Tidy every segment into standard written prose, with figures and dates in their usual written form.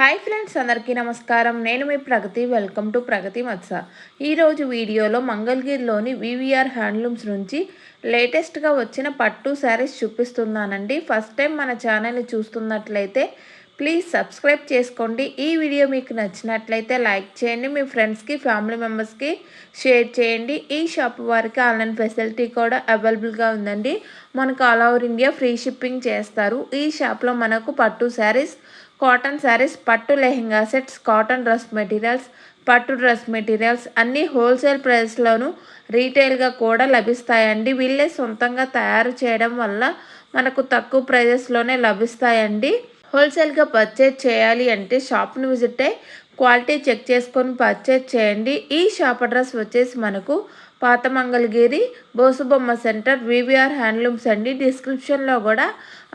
Hi friends, అందరికీ నమస్కారం. నేను మీ ప్రగతి. వెల్కమ్ టు ప్రగతి మత్స. ఈరోజు వీడియోలో మంగళగిరిలోని వివిఆర్ హ్యాండ్లూమ్స్ నుంచి లేటెస్ట్గా వచ్చిన పట్టు శారీస్ చూపిస్తున్నానండి. ఫస్ట్ టైం మన ఛానల్ని చూస్తున్నట్లయితే ప్లీజ్ సబ్స్క్రైబ్ చేసుకోండి. ఈ వీడియో మీకు నచ్చినట్లయితే లైక్ చేయండి, మీ ఫ్రెండ్స్కి ఫ్యామిలీ మెంబర్స్కి షేర్ చేయండి. ఈ షాప్ వారికి ఆన్లైన్ ఫెసిలిటీ కూడా అవైలబుల్గా ఉందండి. మనకు all over India free shipping చేస్తారు. ఈ షాప్లో మనకు పట్టు శారీస్, కాటన్ శారీస్, పట్టు lehenga sets, cotton dress materials, పట్టు డ్రెస్ మెటీరియల్స్ అన్నీ హోల్సేల్ ప్రైస్లోను రీటైల్గా కూడా లభిస్తాయండి. వీళ్ళే సొంతంగా తయారు చేయడం వల్ల మనకు తక్కువ ప్రైజెస్లోనే లభిస్తాయండి. హోల్సేల్గా పర్చేజ్ చేయాలి అంటే షాప్ని విజిట్ అయ్యి క్వాలిటీ చెక్ చేసుకొని పర్చేజ్ చేయండి. ఈ షాప్ అడ్రస్ వచ్చేసి మనకు పాత మంగళగిరి బోసుబొమ్మ సెంటర్ వివిఆర్ హ్యాండ్లూమ్స్ అండి. డిస్క్రిప్షన్లో కూడా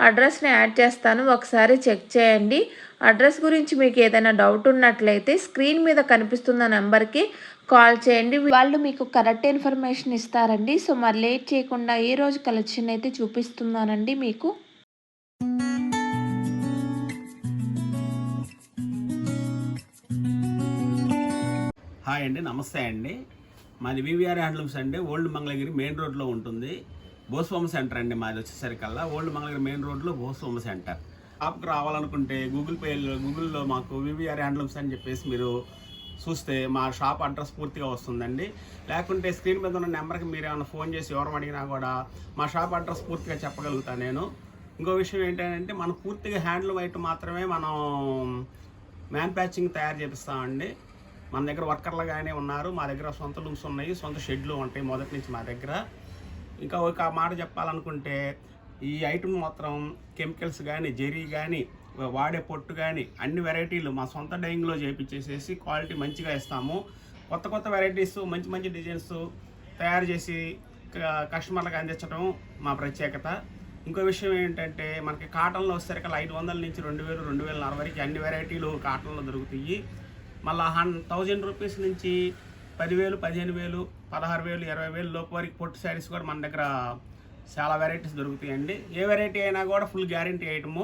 అడ్రస్ని యాడ్ చేస్తాను, ఒకసారి చెక్ చేయండి. అడ్రస్ గురించి మీకు ఏదైనా డౌట్ ఉన్నట్లయితే స్క్రీన్ మీద కనిపిస్తున్న నెంబర్కి కాల్ చేయండి, వాళ్ళు మీకు కరెక్ట్ ఇన్ఫర్మేషన్ ఇస్తారండి. సో మరి లేట్ చేయకుండా ఈ రోజు కలెక్షన్ అయితే చూపిస్తున్నానండి మీకు. హాయ్ అండి, నమస్తే అండి. మాది వివిఆర్ హ్యాండ్లూమ్స్ అండి. ఓల్డ్ మంగళగిరి మెయిన్ రోడ్లో ఉంటుంది. బోసుబొమ్మ సెంటర్ అండి మాది వచ్చేసరికల్లా. ఓల్డ్ మంగళగిరి మెయిన్ రోడ్లో బోసుబొమ్మ సెంటర్. షాప్కి రావాలనుకుంటే గూగుల్లో మాకు వివిఆర్ హ్యాండ్లూమ్స్ అని చెప్పేసి మీరు చూస్తే మా షాప్ అడ్రస్ పూర్తిగా వస్తుందండి. లేకుంటే స్క్రీన్ మీద ఉన్న నెంబర్కి మీరు ఏమైనా ఫోన్ చేసి ఎవరు అడిగినా కూడా మా షాప్ అడ్రస్ పూర్తిగా చెప్పగలుగుతాను నేను. ఇంకో విషయం ఏంటంటే మనం పూర్తిగా హ్యాండ్లూమ్ ఐటమ్ మాత్రమే మనం మ్యానుఫ్యాక్చరింగ్ తయారు చేపిస్తామండి. మన దగ్గర వర్కర్లు కానీ ఉన్నారు, మా దగ్గర సొంత లూమ్స్ ఉన్నాయి, సొంత షెడ్లు ఉంటాయి మొదటి నుంచి మా దగ్గర. ఇంకా ఒక మాట చెప్పాలనుకుంటే ఈ ఐటమ్ మాత్రం కెమికల్స్ కానీ, జెరీ కానీ, వాడే పొట్టు కానీ అన్ని వెరైటీలు మా సొంత డైయింగ్లో చేయించేసేసి క్వాలిటీ మంచిగా ఇస్తాము. కొత్త కొత్త వెరైటీస్, మంచి మంచి డిజైన్స్ తయారు చేసి కస్టమర్లకు అందించడం మా ప్రత్యేకత. ఇంకో విషయం ఏంటంటే మనకి కాటన్లో వచ్చేసరికి 500 నుంచి 2000, 2040 వరకు అన్ని వెరైటీలు కాటన్లో దొరుకుతాయి. మళ్ళీ 1000 రూపీస్ నుంచి 10,000, 15,000, 16,000, 20,000 లోపు వరకు పొట్టు శారీస్ కూడా మన దగ్గర చాలా వెరైటీస్ దొరుకుతాయండి. ఏ వెరైటీ అయినా కూడా full guarantee item,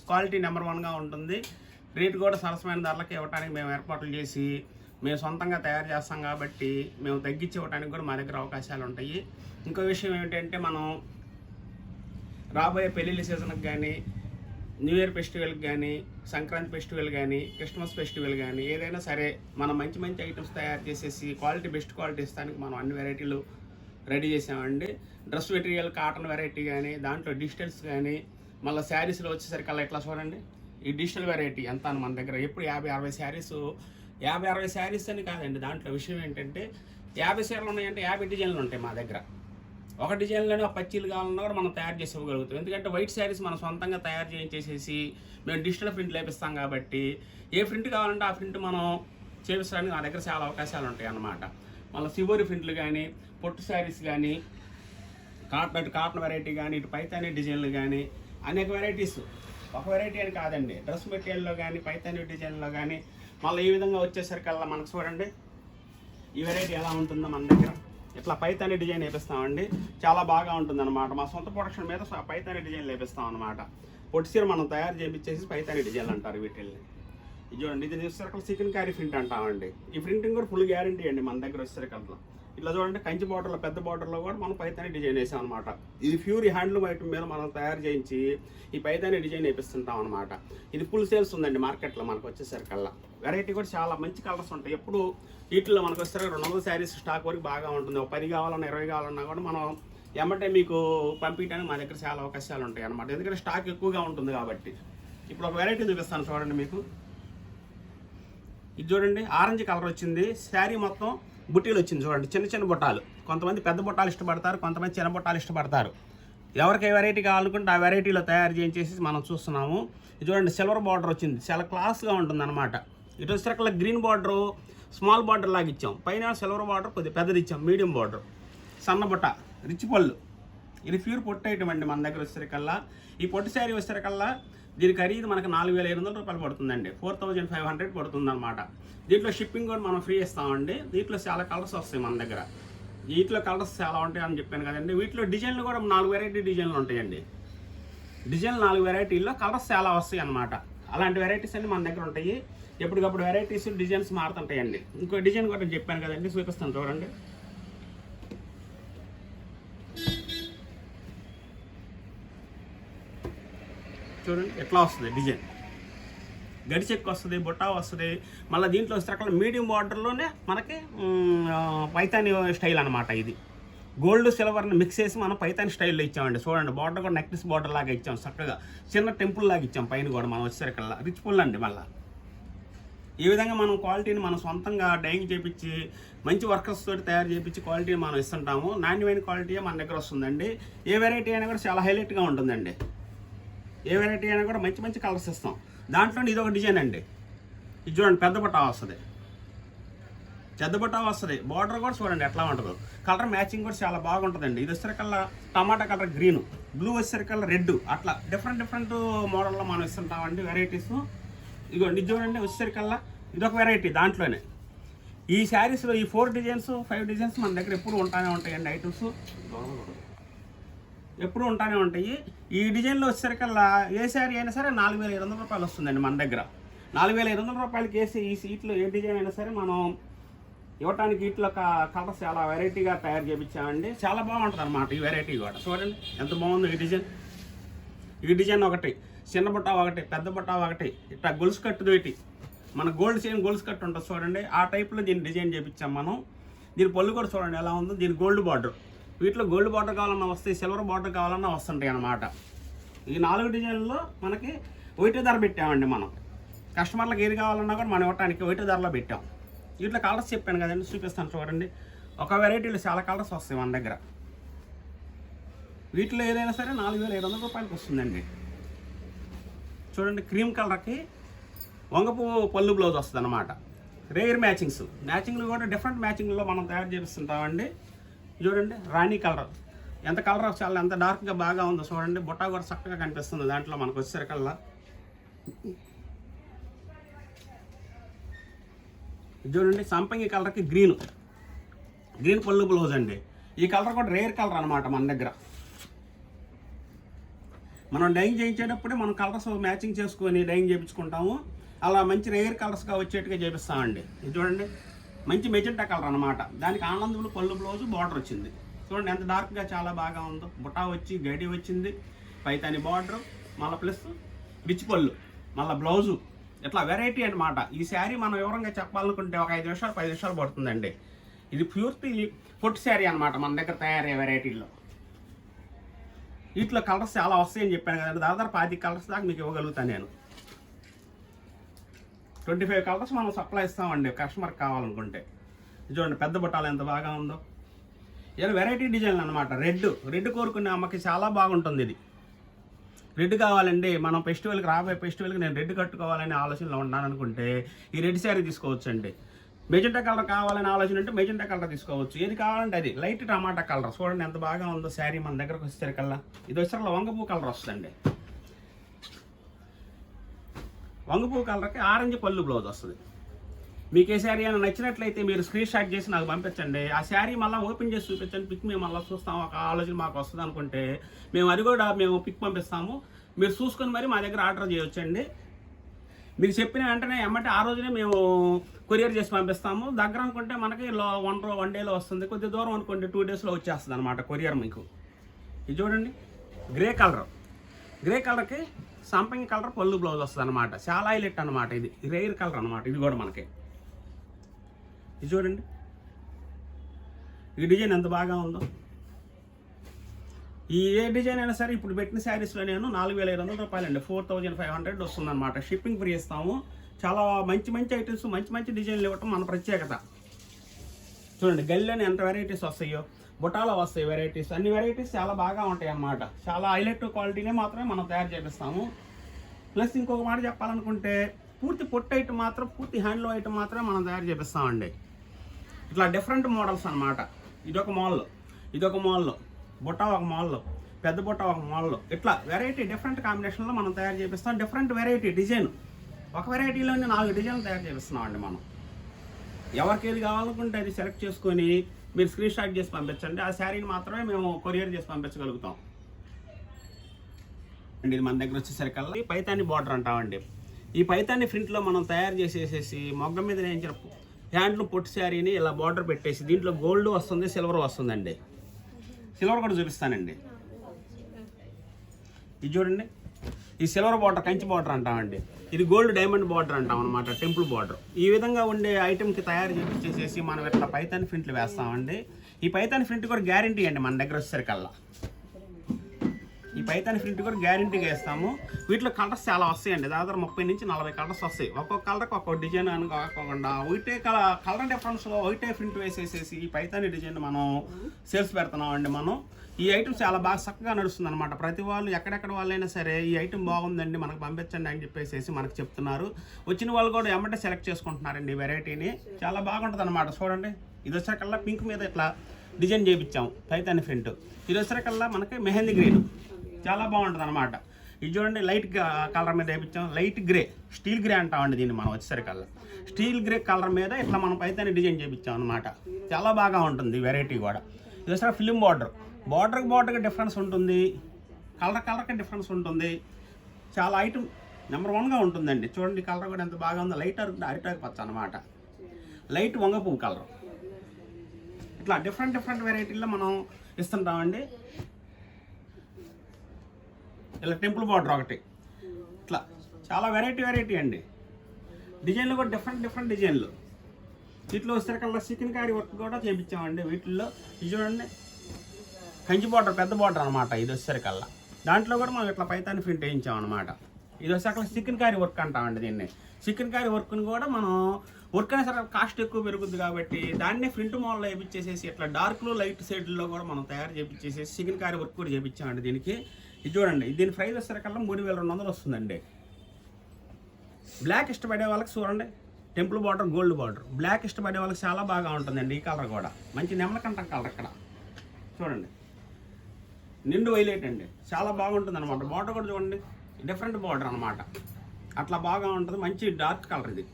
quality number 1గా ఉంటుంది. రేటు కూడా సరసమైన ధరలకు ఇవ్వడానికి మేము ఏర్పాట్లు చేసి మేము సొంతంగా తయారు చేస్తాం కాబట్టి మేము తగ్గించి ఇవ్వడానికి కూడా మా దగ్గర అవకాశాలు ఉంటాయి. ఇంకో విషయం ఏమిటంటే మనం రాబోయే పెళ్ళిళ్ళ సీజన్కి కానీ, న్యూ ఇయర్ ఫెస్టివల్కి కానీ, సంక్రాంతి ఫెస్టివల్ కానీ, క్రిస్మస్ ఫెస్టివల్ కానీ ఏదైనా సరే మనం మంచి మంచి ఐటమ్స్ తయారు చేసేసి క్వాలిటీ బెస్ట్ క్వాలిటీ ఇస్తానికి మనం అన్ని వెరైటీలు రెడీ చేసామండి. డ్రెస్ మెటీరియల్ కాటన్ వెరైటీ కానీ, దాంట్లో డిజిటల్స్ కానీ, మళ్ళీ శారీస్లో వచ్చేసరికి అలా ఇట్లా చూడండి. ఈ డిజిటల్ వెరైటీ ఎంత మన దగ్గర ఎప్పుడు 50-60 శారీస్, 50-60 శారీస్ అని కాదండి. దాంట్లో విషయం ఏంటంటే 50 చీరలు ఉన్నాయంటే 50 డిజైన్లు ఉంటాయి మా దగ్గర. ఒక డిజైన్లోనే ఒక పచ్చీలు కావాలన్నా కూడా మనం తయారు చేసి ఇవ్వగలుగుతాం. ఎందుకంటే వైట్ శారీస్ మనం సొంతంగా తయారు చేసేసి మేము డిజిటల్ ప్రింట్ లేపిస్తాం కాబట్టి ఏ ప్రింట్ కావాలంటే ఆ ప్రింట్ మనం చేపించడానికి నా దగ్గర చాలా అవకాశాలు ఉంటాయి అన్నమాట. మళ్ళీ సివోరి ప్రింట్లు కానీ, పొట్టు శారీస్ కానీ, కాటన్ వెరైటీ కానీ, ఇటు పైతానీ డిజైన్లు కానీ అనేక వెరైటీస్. ఒక వెరైటీ అని కాదండి, డ్రెస్ మెటీరియల్లో కానీ, పైతానీ డిజైన్లో కానీ. మళ్ళీ ఈ విధంగా వచ్చేసరికల్లా మనకు చూడండి ఈ వెరైటీ ఎలా ఉంటుందో మన దగ్గర. ఇట్లా పైతానీ డిజైన్ వేపిస్తామండి, చాలా బాగా ఉంటుంది అనమాట. మా సొంత ప్రొడక్షన్ మీద పైతానీ డిజైన్ వేపిస్తాం అనమాట. పొట్టి చీర మనం తయారు చేయించేసి పైతానీ డిజైన్లు అంటారు వీటిల్ని. ఇది చూడండి, ఇది వచ్చేసరికి చికెన్ కర్రీ ప్రింట్ అంటామండి. ఈ ప్రింటింగ్ కూడా ఫుల్ గ్యారంటీ అండి మన దగ్గర వచ్చేసరికి. ఇట్లా చూడండి, కంచి బార్డర్లో, పెద్ద బార్డర్లో కూడా మనం పైతానీ డిజైన్ వేసాం అనమాట. ఇది ప్యూర్ హ్యాండ్లూమ్ ఐటమ్ మీద మనం తయారు చేయించి ఈ పైతానీ డిజైన్ వేపిస్తుంటాం అనమాట. ఇది ఫుల్ సేల్స్ ఉందండి మార్కెట్లో మనకు వచ్చేసరికల్లా. వెరైటీ కూడా చాలా మంచి కలర్స్ ఉంటాయి. ఎప్పుడు వీటిలో మనకు వచ్చేసరికి 200 శారీస్ స్టాక్ వరకు బాగా ఉంటుంది. ఒక 10 కావాలన్నా, 20 కావాలన్నా కూడా మనం ఎమ్మటే మీకు పంపించడానికి మా దగ్గర చాలా అవకాశాలు ఉంటాయి అనమాట. ఎందుకంటే స్టాక్ ఎక్కువగా ఉంటుంది కాబట్టి. ఇప్పుడు ఒక వెరైటీ చూపిస్తాను చూడండి మీకు. ఇది చూడండి, ఆరెంజ్ కలర్ వచ్చింది. శారీ మొత్తం బుట్టీలు వచ్చింది చూడండి, చిన్న చిన్న బుట్టాలు. కొంతమంది పెద్ద బుట్టాలు ఇష్టపడతారు, కొంతమంది చిన్న బుట్టాలు ఇష్టపడతారు. ఎవరికి ఏ వెరైటీ కావాలనుకుంటే ఆ వెరైటీలో తయారు చేయించేసి మనం చూస్తున్నాము. ఇది చూడండి, సిల్వర్ బార్డర్ వచ్చింది, చాలా క్లాస్గా ఉంటుంది అనమాట. ఇటు వచ్చేసరికి గ్రీన్ బార్డరు స్మాల్ బార్డర్ లాగా ఇచ్చాం, పైన సిల్వర్ బార్డర్ కొద్దిగా పెద్దది ఇచ్చాం, మీడియం బార్డర్, సన్న బుట్ట, రిచ్ పళ్ళు. ఇది ప్యూర్ పొట్టు ఐటమ్ అండి మన దగ్గర వచ్చేసరికల్లా. ఈ పొట్టు శారీ వచ్చేసరికల్లా దీని ఖరీదు మనకు 4,500 రూపాయలు పడుతుందండి, 4,500 పడుతుంది అనమాట. దీంట్లో షిప్పింగ్ కూడా మనం ఫ్రీ ఇస్తామండి. దీంట్లో చాలా కలర్స్ వస్తాయి మన దగ్గర. వీటిలో కలర్స్ చాలా ఉంటాయి అని చెప్పాను కదండి. వీటిలో డిజైన్లు కూడా 4 వెరైటీ డిజైన్లు ఉంటాయండి. డిజైన్లు 4 వెరైటీల్లో కలర్స్ చాలా వస్తాయి అన్నమాట. అలాంటి వెరైటీస్ అన్ని మన దగ్గర ఉంటాయి. ఎప్పటికప్పుడు వెరైటీస్ డిజైన్స్ మారుతుంటాయండి. ఇంకో డిజైన్ కూడా చెప్పాను కదండి, చూపిస్తాను చూడండి. చూడండి ఎట్లా వస్తుంది డిజైన్, గడి చెక్ వస్తుంది, బుట్టా వస్తుంది. మళ్ళీ దీంట్లో వచ్చేసరికి మీడియం బార్డర్లోనే మనకి పైతాని స్టైల్ అనమాట. ఇది గోల్డ్ సిల్వర్ని మిక్స్ చేసి మనం పైతాని స్టైల్లో ఇచ్చామండి. చూడండి బార్డర్ కూడా నెక్లెస్ బార్డర్ లాగా ఇచ్చాం, చక్కగా చిన్న టెంపుల్ లాగా ఇచ్చాం. పైన కూడా మనం వచ్చేసరికల్లా రిచ్ పుల్ అండి. మళ్ళీ ఈ విధంగా మనం క్వాలిటీని మనం సొంతంగా డైయింగ్ చేయించి మంచి వర్కర్స్ తోటి తయారు చేయించి క్వాలిటీని మనం ఇస్తుంటాము. నాణ్యమైన క్వాలిటీ మన దగ్గర వస్తుందండి. ఏ వెరైటీ అయినా కూడా చాలా హైలైట్గా ఉంటుందండి. ఏ వెరైటీ అయినా కూడా మంచి మంచి కలర్స్ ఇస్తాం. దాంట్లో ఇది ఒక డిజైన్ అండి. ఇది చూడండి, పెద్ద బుట్ట వస్తుంది, పెద్ద బుట్ట వస్తుంది. బార్డర్ కూడా చూడండి ఎట్లా ఉంటుందో. కలర్ మ్యాచింగ్ కూడా చాలా బాగుంటుందండి. ఇది వచ్చేసరికల్లా టమాటా కలర్ గ్రీను, బ్లూ వచ్చేసరికల్లా రెడ్, అట్లా డిఫరెంట్ డిఫరెంట్ మోడల్లో మనం ఇస్తుంటామండి వెరైటీస్. ఇదిగోండి ఇది చూడండి వచ్చేసరికల్లా ఇదొక వెరైటీ. దాంట్లోనే ఈ శారీస్లో ఈ 4 డిజైన్స్ 5 డిజైన్స్ మన దగ్గర ఎప్పుడు ఉంటానే ఉంటాయండి. ఐటమ్స్ ఎప్పుడు ఉంటానే ఉంటాయి. ఈ డిజైన్లో వచ్చేసరికల్లా ఏ శారీ అయినా సరే 4,500 రూపాయలు వస్తుందండి మన దగ్గర. 4,500 రూపాయలకి వేసి ఈ సీట్లో ఏ డిజైన్ అయినా సరే మనం ఇవ్వటానికి వీటిలో కలర్స్ చాలా వెరైటీగా తయారు చేయించామండి. చాలా బాగుంటుంది అనమాట ఈ వెరైటీ కూడా. చూడండి ఎంత బాగుందో ఈ డిజైన్. ఈ డిజైన్ ఒకటి, చిన్న బుట్ట ఒకటి, పెద్ద బుట్ట ఒకటి, ఇట్లా గొలుసు కట్టుది ఒకటి, మన గోల్డ్ చైన్ గొలుసు కట్టు ఉంటుంది చూడండి. ఆ టైప్లో దీన్ని డిజైన్ చేయించాం మనం. దీని పళ్ళు కూడా చూడండి ఎలా ఉందో. దీని గోల్డ్ బార్డర్, వీటిలో గోల్డ్ బార్డర్ కావాలన్నా వస్తాయి, సిల్వర్ బార్డర్ కావాలన్నా వస్తుంటాయి అన్నమాట. ఈ 4 డిజైన్లో మనకి ఒకటే ధర పెట్టామండి మనం. కస్టమర్లకు ఏది కావాలన్నా కూడా మనం ఇవ్వడానికి ఒకటే ధరలో పెట్టాం. వీటిలో కలర్స్ చెప్పాను కదండి, చూపిస్తాను చూడండి. ఒక వెరైటీలో చాలా కలర్స్ వస్తాయి మన దగ్గర. వీటిలో ఏదైనా సరే 4,500 రూపాయలకి వస్తుందండి. చూడండి క్రీమ్ కలర్కి వంగపు పళ్ళు బ్లౌజ్ వస్తుంది అనమాట. రేర్ మ్యాచింగ్లు కూడా డిఫరెంట్ మ్యాచింగ్లో మనం తయారు చేపిస్తుంటామండి. చూడండి రాణి కలర్, ఎంత కలర్ చాలా ఎంత డార్క్గా బాగా ఉందో చూడండి. బుట్ట కూడా చక్కగా కనిపిస్తుంది దాంట్లో మనకు వచ్చేసరికల్లా. చూడండి సంపంగి కలర్కి గ్రీన్ పళ్ళు బ్లౌజ్ అండి. ఈ కలర్ కూడా రేర్ కలర్ అనమాట మన దగ్గర. మనం డైయింగ్ చేయించేటప్పుడే మనం కలర్స్ మ్యాచింగ్ చేసుకొని డైయింగ్ చేయించుకుంటాము. అలా మంచి రేర్ కలర్స్గా వచ్చేట్టుగా చేపిస్తామండి. ఇది చూడండి మంచి మెజెంటా కలర్ అనమాట. దానికి ఆనందములు పళ్ళు బ్లౌజ్ బార్డర్ వచ్చింది. చూడండి ఎంత డార్క్గా చాలా బాగా ఉందో. బుటా వచ్చి గడి వచ్చింది, పైతాని బార్డర్, మళ్ళీ ప్లస్ రిచ్ పళ్ళు, మళ్ళీ బ్లౌజు, ఇట్లా వెరైటీ అనమాట. ఈ శారీ మనం వివరంగా చెప్పాలనుకుంటే ఒక 5 నిమిషాలు 10 నిమిషాలు పడుతుందండి. ఇది పూర్తి పొట్టి శారీ అనమాట మన దగ్గర తయారయ్యే వెరైటీల్లో. వీటిలో కలర్స్ చాలా వస్తాయని చెప్పాను కదండి. దాదాపు 10 కలర్స్ దాకా మీకు ఇవ్వగలుగుతాను నేను. 25 కలర్స్ మనం సప్లై ఇస్తామండి కస్టమర్కి కావాలనుకుంటే. చూడండి పెద్ద బుట్టాలు ఎంత బాగా ఉందో. ఇలా వెరైటీ డిజైన్లు అనమాట. రెడ్ కోరుకునే అమ్మకి చాలా బాగుంటుంది. ఇది రెడ్ కావాలండి, మనం ఫెస్టివల్కి రాబోయే ఫెస్టివల్కి నేను రెడ్ కట్టుకోవాలనే ఆలోచనలో ఉన్నాను అనుకుంటే ఈ రెడ్ శారీ తీసుకోవచ్చండి. మెజెంటా కలర్ కావాలనే ఆలోచన అంటే మెజెంటా కలర్ తీసుకోవచ్చు. ఏది కావాలంటే అది. లైట్ టమాటా కలర్ చూడండి ఎంత బాగా ఉందో శారీ మన దగ్గరకు వచ్చేసరికల్లా. ఇది వచ్చేసరికి వంగపూ కలర్ వస్తుందండి. వంగపూ కలర్కి ఆరెంజ్ పళ్ళు బ్లౌజ్ వస్తుంది. మీకు ఏ శారీ అయినా నచ్చినట్లయితే మీరు స్క్రీన్ షాట్ చేసి నాకు పంపించండి. ఆ శారీ మళ్ళీ ఓపెన్ చేసి చూపించండి, పిక్ మేము మళ్ళీ చూస్తాము. ఒక ఆలోచన మాకు వస్తుంది అనుకుంటే అది కూడా మేము పిక్ పంపిస్తాము. మీరు చూసుకొని మరి మా దగ్గర ఆర్డర్ చేయొచ్చండి. మీకు చెప్పిన వెంటనే ఎమ్మటే ఆ రోజునే మేము కొరియర్ చేసి పంపిస్తాము. దగ్గర అనుకుంటే మనకి 1 డేలో వస్తుంది. కొద్ది దూరం అనుకోండి 2 డేస్లో వచ్చేస్తుంది అనమాట కొరియర్ మీకు. ఇది చూడండి గ్రే కలర్కి సంపంగి కలర్ పళ్ళు బ్లౌజ్ వస్తుంది అనమాట. చాలా హైలైట్ అనమాట. ఇది రేర్ కలర్ అనమాట. ఇది కూడా మనకి ఇది చూడండి ఈ డిజైన్ ఎంత బాగా ఉందో. ఈ ఏ డిజైన్ అయినా సరే ఇప్పుడు పెట్టిన శారీస్లో నేను 4,500 రూపాయలండి, 4,500 వస్తుందన్నమాట. షిప్పింగ్ ఫ్రీ ఇస్తాము. చాలా మంచి ఐటమ్స్ మంచి డిజైన్లు ఇవ్వటం మన ప్రత్యేకత. చూడండి గల్లీలోనే ఎంత వెరైటీస్ వస్తాయో, బుటాలో వస్తాయి వెరైటీస్. అన్ని వెరైటీస్ చాలా బాగా ఉంటాయి అన్నమాట. చాలా హైలైట్ క్వాలిటీనే మాత్రమే మనం తయారు చేపిస్తాము. ప్లస్ ఇంకొక మాట చెప్పాలనుకుంటే పూర్తి పొట్టు ఐటమ్ మాత్రం, పూర్తి హ్యాండ్లూమ్ ఐటమ్ మాత్రమే మనం తయారు చేపిస్తామండి. ఇట్లా డిఫరెంట్ మోడల్స్ అనమాట. ఇదొక మోడల్, బుట్ట ఒక మోడల్, పెద్ద బుట్ట ఒక మోడల్, ఇట్లా వెరైటీ డిఫరెంట్ కాంబినేషన్లో మనం తయారు చేపిస్తాం. డిఫరెంట్ వెరైటీ డిజైన్, ఒక వెరైటీలోనే 4 డిజైన్లు తయారు చేపిస్తున్నామండి మనం. ఎవరికి ఏది కావాలనుకుంటే అది సెలెక్ట్ చేసుకొని మీరు స్క్రీన్ షాట్ చేసి పంపించండి. ఆ శారీని మాత్రమే మేము కొరియర్ చేసి పంపించగలుగుతాం అండి. ఇది మన దగ్గర వచ్చేసరికల్లా పైతాని బార్డర్ అంటామండి. ఈ పైతాని ప్రింట్లో మనం తయారు చేసేసేసి మొగ్గ మీద వేయించిన హ్యాండ్లూమ్ పొట్టి శారీని ఇలా బార్డర్ పెట్టేసి దీంట్లో గోల్డ్ వస్తుంది, సిల్వర్ వస్తుందండి. సిల్వర్ కూడా చూపిస్తానండి. ఇది చూడండి, ఈ సిల్వర్ బార్డర్ కంచి బార్డర్ అంటామండి. ఇది గోల్డ్ డైమండ్ బార్డర్ అంటాం అనమాట, టెంపుల్ బార్డర్. ఈ విధంగా ఉండే ఐటెంకి తయారు చేసేసి మనం ఇట్లా పైతాని ప్రింట్లు వేస్తామండి. ఈ పైతాని ప్రింట్ కూడా గ్యారంటీ అండి మన దగ్గర వచ్చేసరికల్లా. ఈ పైతాని ప్రింట్ కూడా గ్యారంటీగా వేస్తాము. వీటిలో కలర్స్ చాలా వస్తాయండి, దాదాపు 30 నుంచి 40 కలర్స్ వస్తాయి. ఒక్కొక్క కలర్కి ఒక్కొక్క డిజైన్ అని కాకుండా ఒకటే కలర్ డిఫరెన్స్లో ఒకటే ప్రింట్ వేసేసేసి ఈ పైతాని డిజైన్ మనం సేల్స్ పెడుతున్నామండి. మనం ఈ ఐటమ్ చాలా బాగా చక్కగా నడుస్తుంది అనమాట. ప్రతి వాళ్ళు ఎక్కడెక్కడ వాళ్ళైనా సరే ఈ ఐటమ్ బాగుందండి మనకు పంపించండి అని చెప్పేసి మనకు చెప్తున్నారు. వచ్చిన వాళ్ళు కూడా ఎమ్మటే సెలెక్ట్ చేసుకుంటున్నారండి ఈ వెరైటీని. చాలా బాగుంటుంది అనమాట. చూడండి, ఇది వచ్చేకల్లా పింక్ మీద ఇట్లా డిజైన్ చేయించాము పైతాని ప్రింట్. ఇది వచ్చేకల్లా మనకి మెహందీ గ్రీన్, చాలా బాగుంటుంది అనమాట. ఇది చూడండి, లైట్ కలర్ మీద వేయించాం, లైట్ గ్రే, స్టీల్ గ్రే అంటామండి దీన్ని మనం వచ్చేసరికల్లా. స్టీల్ గ్రే కలర్ మీద ఇట్లా మనం పైతాని డిజైన్ చేయించాం అనమాట. చాలా బాగా ఉంటుంది ఈ వెరైటీ కూడా. ఇది వచ్చేసరికి ఫిలిం బార్డర్కి డిఫరెన్స్ ఉంటుంది, కలర్కి డిఫరెన్స్ ఉంటుంది. చాలా ఐటమ్ నెంబర్ 1గా ఉంటుందండి. చూడండి, కలర్ కూడా ఎంత బాగా ఉందో, లైట్ అరిటాకు పచ్చ అనమాట, లైట్ వంగ పువ్వు కలర్. ఇట్లా డిఫరెంట్ వెరైటీల్లో మనం ఇస్తుంటామండి. ఇలా టెంపుల్ బార్డర్ ఒకటి, ఇట్లా చాలా వెరైటీ అండి. డిజైన్లు కూడా డిఫరెంట్ డిజైన్లు. వీటిలో వచ్చేసరికల్లా చికెన్ కారీ వర్క్ కూడా చేయించామండి. వీటిల్లో ఇది చూడండి, కంచి బార్డర్, పెద్ద బార్డర్ అనమాట. ఇది వచ్చేసరికల్లా దాంట్లో కూడా మనం ఇట్లా పైతాని ప్రింట్ వేయించామన్నమాట. ఇది వచ్చేసరికి చికెన్ కారీ వర్క్ అంటామండి దీన్ని. చికెన్ కారీ వర్క్ని కూడా మనం వర్క్ అయినా సరే కాస్ట్ ఎక్కువ పెరుగుద్ది కాబట్టి దాన్నే ప్రింట్ మోడల్లో వేయించేసేసి ఇట్లా డార్క్లో లైట్ షేడ్లో కూడా మనం తయారు చేయించేసేసి చికెన్ కారీ వర్క్ కూడా చేయించామండి దీనికి. ఇది చూడండి, దీని ప్రైస్ వచ్చేసరికల్లా 3200 వస్తుందండి. బ్లాక్ ఇష్టపడే వాళ్ళకి చూడండి, temple border, gold border. Black ఇష్టపడే వాళ్ళకి చాలా బాగా ఉంటుందండి. ఈ కలర్ కూడా మంచి నెమలకంఠం కలర్. ఇక్కడ చూడండి, నిండు వైలెట్ అండి, చాలా బాగుంటుంది అనమాట. బార్డర్ కూడా చూడండి, డిఫరెంట్ బార్డర్ అనమాట. అట్లా బాగా ఉంటుంది, మంచి డార్క్ కలర్ ఇది.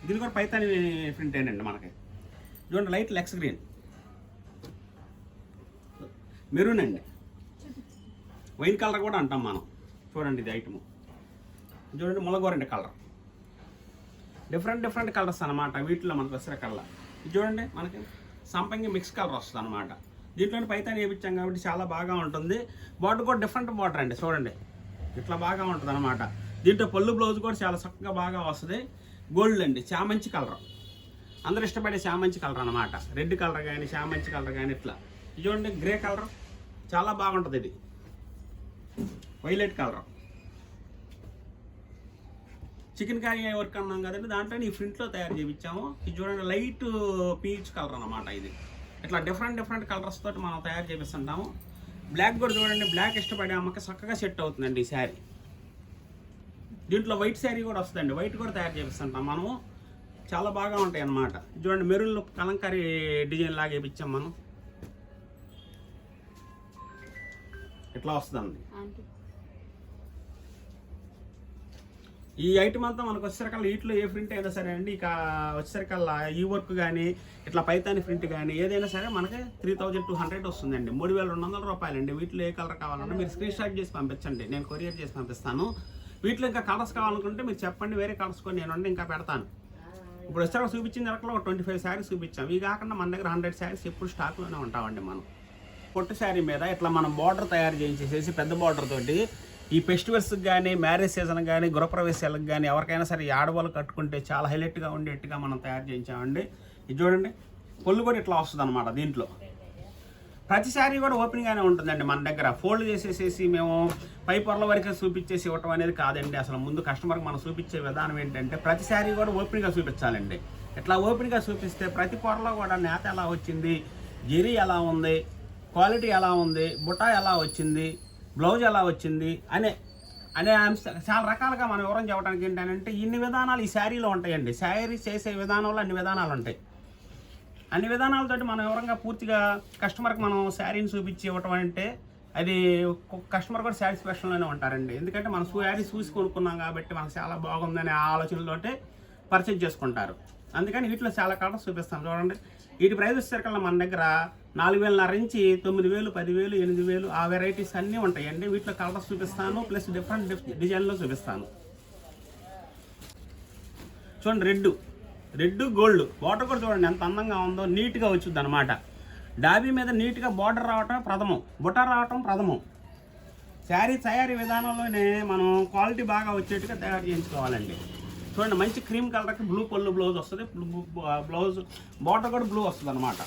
దీని కూడా పైతాని ప్రింట్ ఏంటండి మనకి. చూడండి, లైట్ లెక్స్ గ్రీన్, మెరూన్ అండి, వైన్ కలర్ కూడా అంటాం మనం. చూడండి, ఇది ఐటము చూడండి, ములగోరండి కలర్. డిఫరెంట్ కలర్స్ అనమాట. వీటిలో మనకు వచ్చేసరికల్లా ఇది చూడండి, మనకి సంపంగి మిక్స్ కలర్ వస్తుంది అనమాట. దీంట్లో పైతాని వేయించాం కాబట్టి చాలా బాగా ఉంటుంది. బార్డర్ కూడా డిఫరెంట్ బార్డర్ అండి. చూడండి, ఇట్లా బాగా ఉంటుంది అనమాట. దీంట్లో పళ్ళు బ్లౌజ్ కూడా చాలా చక్కగా బాగా వస్తుంది. గోల్డ్ అండి, చామంచి కలర్, అందరు ఇష్టపడే చామంచి కలర్ అనమాట. రెడ్ కలర్ కానీ చామంచి కలర్ కానీ ఇట్లా. ఇది చూడండి, గ్రే కలర్ చాలా బాగుంటుంది. ఇది violet colour, chicken curry work అన్నాం కదండి, దాంట్లో ఈ ప్రింట్లో తయారు చేయించాము. ఇది చూడండి, లైట్ పీచ్ కలర్ అనమాట. ఇది ఇట్లా డిఫరెంట్ కలర్స్ తోటి మనం తయారు చేపిస్తుంటాము. బ్లాక్ కూడా చూడండి, బ్లాక్ ఇష్టపడే అమ్మకి చక్కగా సెట్ అవుతుందండి ఈ శారీ. దీంట్లో వైట్ శారీ కూడా వస్తుందండి, వైట్ కూడా తయారు చేపిస్తుంటాం మనము. చాలా బాగా ఉంటాయి అన్నమాట. చూడండి, మెరూన్లో కలంకారీ డిజైన్ లాగా వేయించాం మనం. ఇట్లా వస్తుందండి. ఈ ఐటమ్ అంతా మనకు వచ్చేసరికల్లా వీటిలో ఏ ప్రింట్ అయినా సరే అండి, ఇక వచ్చేసరికల్లా ఈ వర్క్ కానీ ఇట్లా పైతాని ప్రింట్ కానీ ఏదైనా సరే మనకి 3200 వస్తుందండి. 3200 రూపాయలండి. వీటిలో ఏ కలర్ కావాలన్నా మీరు స్క్రీన్ షాట్ చేసి పంపించండి, నేను కొరియర్ చేసి పంపిస్తాను. వీటిలో ఇంకా కలర్స్ కావాలనుకుంటే మీరు చెప్పండి, వేరే కలర్స్ కొని నేను ఇంకా పెడతాను. ఇప్పుడు వచ్చేసరికి చూపించిన దాంట్లో ఒక 25 శారీస్ చూపించాం. ఇవి కాకుండా మన దగ్గర 100 శారీస్ ఎప్పుడు స్టాక్లోనే ఉంటామండి. మనం పొట్టు శారీ మీద ఇట్లా మనం బార్డర్ తయారు చేసేసి పెద్ద బార్డర్ తోటి ఈ ఫెస్టివల్స్కి కానీ, మ్యారేజ్ సీజన్ కానీ, గృహప్రవేశాలకు కానీ ఎవరికైనా సరే ఈ ఆడవాళ్ళు కట్టుకుంటే చాలా హైలైట్గా ఉండేట్టుగా మనం తయారు చేయించామండి. ఇది చూడండి, పొల్లు కూడా ఇట్లా వస్తుంది అనమాట. దీంట్లో ప్రతి శారీ కూడా ఓపెన్గానే ఉంటుందండి మన దగ్గర. ఫోల్డ్ చేసేసేసి మేము పై పొరల వరకే చూపించేసి ఇవ్వటం అనేది కాదండి. అసలు ముందు కస్టమర్కి మనం చూపించే విధానం ఏంటంటే ప్రతి శారీ కూడా ఓపెన్గా చూపించాలండి. ఇట్లా ఓపెన్గా చూపిస్తే ప్రతి పొరలో కూడా నేత ఎలా వచ్చింది, జరీ ఎలా ఉంది, క్వాలిటీ ఎలా ఉంది, బుటా ఎలా వచ్చింది, బ్లౌజ్ ఎలా వచ్చింది అనే చాలా రకాలుగా మనం వివరం చెప్పడానికి ఏంటంటే ఇన్ని విధానాలు ఈ శారీలో ఉంటాయండి. శారీ చేసే విధానంలో అన్ని విధానాలు ఉంటాయి. అన్ని విధానాలతోటి మనం వివరంగా పూర్తిగా కస్టమర్కి మనం శారీని చూపించి ఇవ్వటం అంటే అది కస్టమర్ కూడా సాటిస్ఫాక్షన్లోనే ఉంటారండి. ఎందుకంటే మనం శారీ చూసి కొనుక్కున్నాం కాబట్టి మనకు చాలా బాగుందనే ఆలోచనలతోటి పర్చేజ్ చేసుకుంటారు. అందుకని వీటిలో చాలా కలర్స్ చూపిస్తాం. చూడండి, వీటి ప్రైస్ వచ్చేసరికల్లా మన దగ్గర 4000 నుంచి 9000, 10,000, 8,000 ఆ వెరైటీస్ అన్నీ ఉంటాయండి. వీటిలో కలర్స్ చూపిస్తాను, ప్లస్ డిఫరెంట్ డిజైన్లో చూపిస్తాను. చూడండి, రెడ్ గోల్డ్ బార్డర్ కూడా చూడండి ఎంత అందంగా ఉందో, నీట్గా వచ్చింది అనమాట. డాబీ మీద నీట్గా బార్డర్ రావటం ప్రథమం, బుట్ట రావటం ప్రథమం. శారీ తయారీ విధానంలోనే మనం క్వాలిటీ బాగా వచ్చేట్టుగా తయారు చేయించుకోవాలండి. చూడండి, మంచి క్రీమ్ కలర్కి బ్లూ పళ్ళు బ్లౌజ్ వస్తుంది, బ్లౌజ్ బార్డర్ కూడా బ్లూ వస్తుంది అనమాట.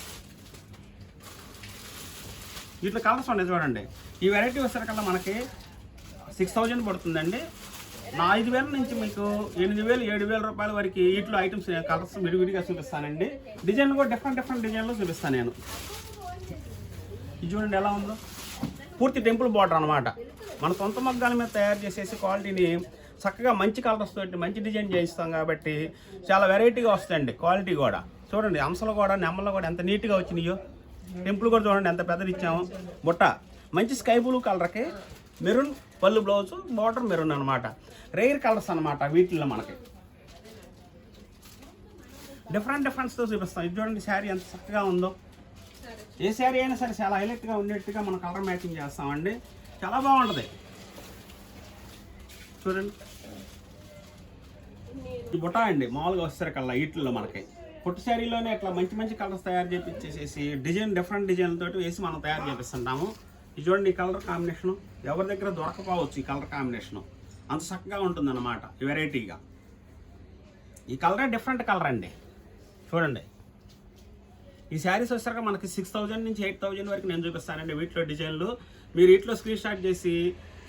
ఇట్లా కలర్స్ ఉన్నాయి చూడండి. ఈ వెరైటీ వచ్చేసరికల్లా మనకి 6000 పడుతుందండి. 5000 నుంచి మీకు 8000 7000 రూపాయల వరకు వీటిలో ఐటమ్స్ కలర్స్ విడివిడిగా చూపిస్తానండి. డిజైన్లు కూడా డిఫరెంట్ డిజైన్లో చూపిస్తాను నేను. ఇది చూడండి ఎలా ఉందో, పూర్తి టెంపుల్ బార్డర్ అనమాట. మన సొంత మగ్గాల మీద తయారు చేసేసి క్వాలిటీని చక్కగా మంచి కలర్స్ తోటి మంచి డిజైన్ చేయిస్తాం కాబట్టి చాలా వెరైటీగా వస్తాయండి. క్వాలిటీ కూడా చూడండి, అంశలు కూడా నెమ్మలు కూడా ఎంత నీట్గా వచ్చినాయో. టెంపుల్ కూడా చూడండి ఎంత పెద్దది ఇచ్చాము. బుట్ట మంచి స్కై బ్లూ కలర్కి మెరూన్ పళ్ళు బ్లౌజ్, బార్డర్ మెరూన్ అనమాట. రేర్ కలర్స్ అనమాట వీటిల్లో మనకి. డిఫరెంట్స్తో చూపిస్తాం. ఇది చూడండి శారీ ఎంత చక్కగా ఉందో. ఏ శారీ అయినా సరే చాలా హైలైట్గా ఉండేట్టుగా మనం కలర్ మ్యాచింగ్ చేస్తామండి. చాలా బాగుంటుంది. చూడండి, ఈ బుట్ట అండి మామూలుగా వచ్చేసరికల్లా వీటిల్లో మనకి పొట్టు శారీలోనే ఇట్లా మంచి కలర్స్ తయారు చేపించేసేసి డిజైన్ డిఫరెంట్ డిజైన్లతో వేసి మనం తయారు చేపిస్తుంటాము. ఇది చూడండి, ఈ కలర్ కాంబినేషను ఎవరి దగ్గర దొరకపోవచ్చు. ఈ కలర్ కాంబినేషను అంత చక్కగా ఉంటుందన్నమాట ఈ వెరైటీగా. ఈ కలరే డిఫరెంట్ కలర్ అండి. చూడండి, ఈ శారీస్ వచ్చేసరికి మనకి 6000 నుంచి 8000 వరకు నేను చూపిస్తానండి వీటిలో డిజైన్లు. మీరు వీటిలో స్క్రీన్ షాట్ చేసి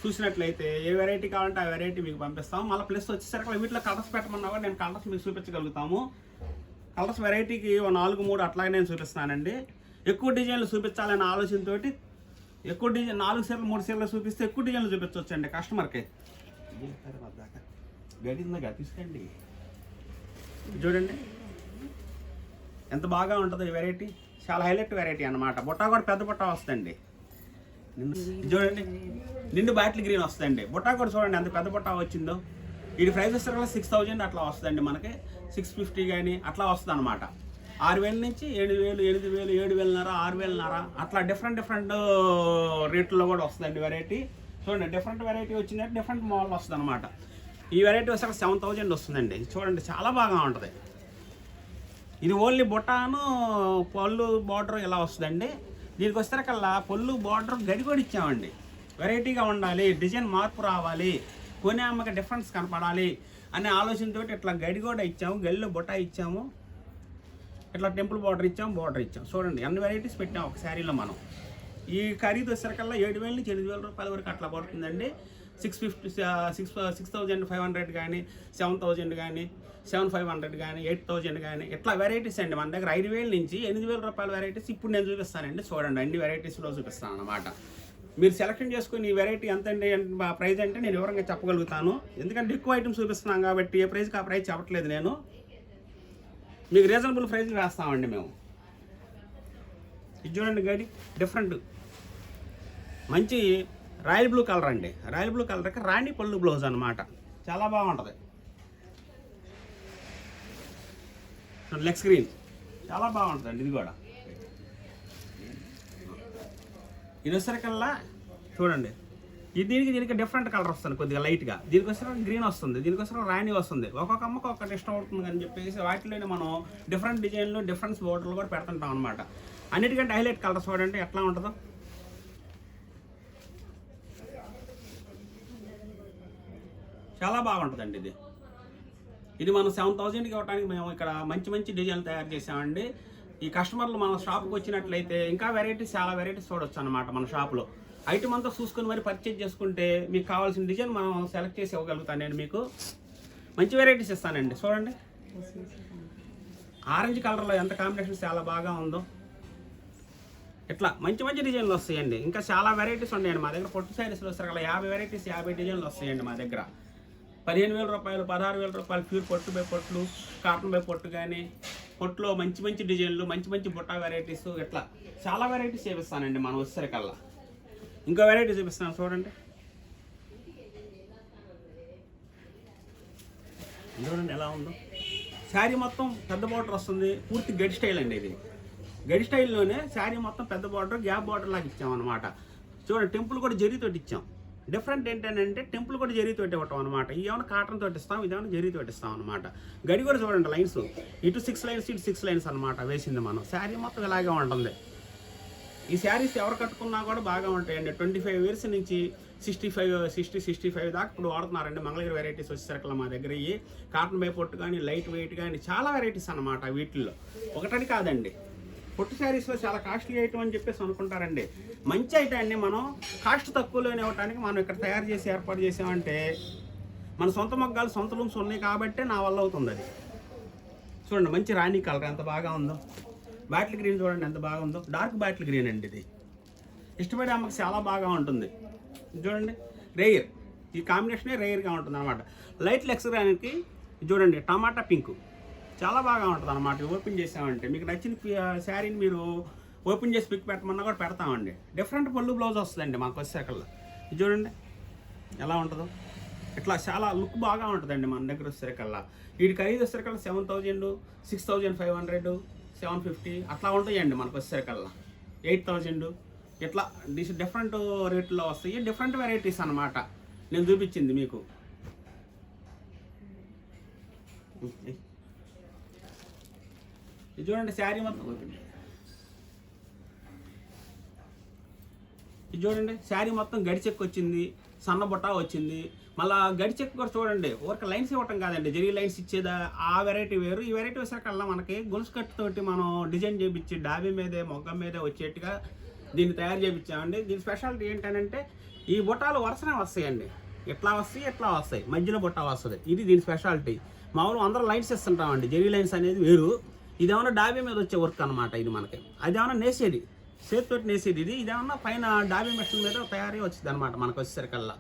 చూసినట్లయితే ఏ వెరైటీ కావాలంటే ఆ వెరైటీ మీకు పంపిస్తాము. మళ్ళీ ప్లస్ వచ్చేసరికి వీటిలో కలర్స్ పెట్టమన్నా కూడా నేను కలర్స్ మీకు చూపించగలుగుతాము. కలర్స్ వెరైటీకి 4-3 అట్లాగే నేను చూపిస్తానండి. ఎక్కువ డిజైన్లు చూపించాలనే ఆలోచనతో ఎక్కువ డిజైన్ 4 చీరలు 3 చీరలు చూపిస్తే ఎక్కువ డిజైన్లు చూపించవచ్చండి కస్టమర్కి. గడిగా తీసుకోండి. చూడండి ఎంత బాగా ఉంటుందో ఈ వెరైటీ. చాలా హైలైట్ వెరైటీ అనమాట. బుట్ట కూడా పెద్ద బుట్ట వస్తుందండి. చూడండి, నిండు బాటిల్ గ్రీన్ వస్తుందండి. బుట్ట కూడా చూడండి ఎంత పెద్ద బుట్ట వచ్చిందో. వీటి ప్రైస్ వచ్చేసరికి 6000 అట్లా వస్తుందండి మనకి. 650 కానీ అట్లా వస్తుంది అనమాట. 6000 నుంచి 7000, 8000, 7500, 6000 అట్లా డిఫరెంట్ రేట్లలో కూడా వస్తుందండి వెరైటీ. చూడండి, డిఫరెంట్ వెరైటీ వచ్చిందంటే డిఫరెంట్ మోడల్ వస్తుంది అనమాట. ఈ వెరైటీ వచ్చేసరికి 7000 వస్తుందండి. చూడండి చాలా బాగా ఉంటుంది. ఇది ఓన్లీ బుట్టాను పళ్ళు బార్డర్ ఇలా వస్తుందండి. దీనికి వచ్చేసరికల్లా పళ్ళు బార్డర్ గడి కూడా ఇచ్చామండి. వెరైటీగా ఉండాలి, డిజైన్ మార్పు రావాలి, కొనే అమ్మకి డిఫరెన్స్ కనపడాలి అనే ఆలోచనతో ఇట్లా గడి కూడా ఇచ్చాము. గడిలో బుట్ట ఇచ్చాము, ఇట్లా టెంపుల్ బార్డర్ ఇచ్చాము. చూడండి అన్ని వెరైటీస్ పెట్టాము ఒక శారీలో మనం. ఈ ఖరీదు వచ్చేసరికల్లా 7000 నుంచి 8000 రూపాయల వరకు అట్లా పడుతుందండి. 6500 కానీ 7000 కానీ 7500 కానీ 8000 కానీ ఇట్లా వెరైటీస్ అండి మన దగ్గర. 5000 నుంచి 8000 రూపాయల వెరైటీస్ ఇప్పుడు నేను చూపిస్తానండి. చూడండి, అన్ని వెరైటీస్లో చూపిస్తాను అన్నమాట. మీరు సెలెక్షన్ చేసుకుని ఈ వెరైటీ ఎంత అండి ప్రైస్ అంటే నేను వివరంగా చెప్పగలుగుతాను. ఎందుకంటే ఎక్కువ ఐటమ్స్ చూపిస్తున్నాం కాబట్టి ఏ ప్రైస్కి ఆ ప్రైస్ చెప్పట్లేదు నేను. మీకు రీజనబుల్ ప్రైస్ వేస్తామండి మేము. ఇది చూడండి, గడి డిఫరెంట్ మంచి రాయల్ బ్లూ కలర్ అండి. రాయల్ బ్లూ కలర్కి రాణి పళ్ళు బ్లౌజ్ అనమాట. చాలా బాగుంటుంది. లెగ్ స్క్రీన్ చాలా బాగుంటుందండి. ఇది కూడా ఇది వచ్చేసరికల్లా చూడండి, దీనికి డిఫరెంట్ కలర్ వస్తుంది కొద్దిగా లైట్గా. దీనికి వచ్చేసరికి గ్రీన్ వస్తుంది, దీనికి వచ్చేసరికి రాణి వస్తుంది. ఒక్కొక్క అమ్మకు ఒక్కటి ఇష్టం అవుతుంది అని చెప్పేసి వాటిలోనే మనం డిఫరెంట్ డిజైన్లు డిఫరెంట్ బోర్డర్లు కూడా పెడుతుంటాం అనమాట. అన్నిటికంటే హైలైట్ కలర్స్ చూడండి ఎట్లా ఉంటుందో. చాలా బాగుంటుందండి ఇది మనం 7000కి ఇవ్వడానికి మేము ఇక్కడ మంచి డిజైన్లు తయారు చేసామండి. ఈ కస్టమర్లు మన షాప్కి వచ్చినట్లయితే ఇంకా చాలా వెరైటీస్ చూడొచ్చు అనమాట. మన షాప్లో ఐటమ్ అంతా చూసుకొని మరి పర్చేజ్ చేసుకుంటే మీకు కావాల్సిన డిజైన్ మనం సెలెక్ట్ చేసి ఇవ్వగలుగుతాను. నేను మీకు మంచి వెరైటీస్ ఇస్తానండి. చూడండి, ఆరెంజ్ కలర్లో ఎంత కాంబినేషన్ చాలా బాగా ఉందో. ఇట్లా మంచి డిజైన్లు వస్తాయండి. ఇంకా చాలా వెరైటీస్ ఉన్నాయండి మా దగ్గర. పొట్టు శారీస్లో వస్తారు కదా 50 వెరైటీస్ 50 డిజైన్లు వస్తాయండి మా దగ్గర. 15000 రూపాయలు 16000 రూపాయలు ప్యూర్ పొట్టు బై పొట్లు, కాటన్ బై పొట్టు కానీ పొట్టులో మంచి డిజైన్లు మంచి బుట్ట వెరైటీస్ ఇట్లా చాలా వెరైటీస్ చూపిస్తానండి మనం వచ్చేసరికల్లా. ఇంకో వెరైటీ చూపిస్తాను చూడండి. చూడండి ఎలా ఉందో. శారీ మొత్తం పెద్ద బార్డర్ వస్తుంది. పూర్తి గడి స్టైల్ అండి ఇది. గడి స్టైల్లోనే శారీ మొత్తం పెద్ద బార్డర్ గ్యాప్ బార్డర్ లాగా ఇచ్చామన్నమాట. చూడండి, టెంపుల్ కూడా జరీతోటి ఇచ్చాం. డిఫరెంట్ ఏంటంటే టెంపుల్ కూడా జరీతో ఇవ్వటం అనమాట. ఇదేమైనా కాటన్ తోటి ఇస్తాం, ఇదేమైనా జరీతో ఇస్తాం అనమాట. గడి కూడా చూడండి లైన్స్, ఇటు 6 లైన్స్ ఇటు 6 లైన్స్ అనమాట వేసింది మనం. శారీ మొత్తం ఇలాగే ఉంటుంది. ఈ శారీస్ ఎవరు కట్టుకున్నా కూడా బాగా ఉంటాయండి. 25 ఇయర్స్ నుంచి 65 దాకా ఇప్పుడు వాడుతున్నారండి. మంగళగిరి వెరైటీస్ వచ్చేసరికి మా దగ్గర ఈ కాటన్ బై పొట్టు కానీ లైట్ వెయిట్ కానీ చాలా వెరైటీస్ అనమాట. వీటిల్లో ఒకటని కాదండి. పొట్టు శారీస్లో చాలా కాస్ట్లీ ఐటమ్ అని చెప్పేసి అనుకుంటారండి. మంచి ఐటమ్ అండి. మనం కాస్ట్ తక్కువలోనే ఇవ్వడానికి మనం ఇక్కడ తయారు చేసి ఏర్పాటు చేసామంటే మన సొంత మగ్గాలు సొంత లూమ్స్ ఉన్నాయి కాబట్టి నా వల్ల అవుతుంది అది. చూడండి మంచి రాణి కలర్ ఎంత బాగా ఉందో. బాటిల్ గ్రీన్ చూడండి ఎంత బాగా ఉందో. డార్క్ బాటిల్ గ్రీన్ అండి ఇది. ఇష్టపడే అమ్మకి చాలా బాగా ఉంటుంది. చూడండి రేయర్, ఈ కాంబినేషనే రేయర్గా ఉంటుంది అనమాట. లైట్ లెక్స్రానికి చూడండి టమాటా పింక్ చాలా బాగా ఉంటుంది అనమాట. ఓపెన్ చేసామంటే మీకు నచ్చిన శారీని మీరు ఓపెన్ చేసి పిక్ పెట్టమన్నా కూడా పెడతామండి. డిఫరెంట్ పళ్ళు బ్లౌజ్ వస్తుందండి మాకు వచ్చేసరికల్లా. ఇది చూడండి ఎలా ఉంటుందో. ఇట్లా చాలా లుక్ బాగా ఉంటుందండి మన దగ్గర వచ్చేసరికల్లా. వీటి ఖరీదు వచ్చేసరికల్లా 7,000, 6,500, 750 అట్లా ఉంటాయండి మనకు వచ్చేసరికల్లా. 8,000 ఇట్లా డిఫరెంట్ రేట్లో వస్తాయి. డిఫరెంట్ వెరైటీస్ అనమాట నేను చూపించింది మీకు. ఇది చూడండి శారీ మొత్తం, ఇది చూడండి శారీ మొత్తం గడిచెక్కు వచ్చింది, సన్న బుట్ట వచ్చింది. మళ్ళీ గడిచెక్కు కూడా చూడండి ఊరికి లైన్స్ ఇవ్వటం కాదండి, జరీ లైన్స్ ఇచ్చేదా ఆ వెరైటీ వేరు. ఈ వెరైటీ వచ్చేసరికల్లా మనకి గొలుసు కట్టుతోటి మనం డిజైన్ చేయించి డాబీ మీదే మొగ్గం మీదే వచ్చేట్టుగా దీన్ని తయారు చేయించామండి. దీని స్పెషాలిటీ ఏంటంటే ఈ బుట్టాలు వరుసనే వస్తాయండి. ఎట్లా వస్తాయి మధ్యలో బుట్ట వస్తుంది. ఇది దీని స్పెషాలిటీ. మామూలు అందరూ లైన్స్ ఇస్తుంటామండి, జరీ లైన్స్ అనేది వేరు. ఇదేమన్నా డాబీ మీద వచ్చే వర్క్ అనమాట. ఇది మనకి అదేమన్నా నేసేది, చేతితోటి నేసేది. ఇదేమన్నా పైన డాబీ మెషిన్ మీద తయారీ వచ్చింది అనమాట మనకు వచ్చేసరికల్లా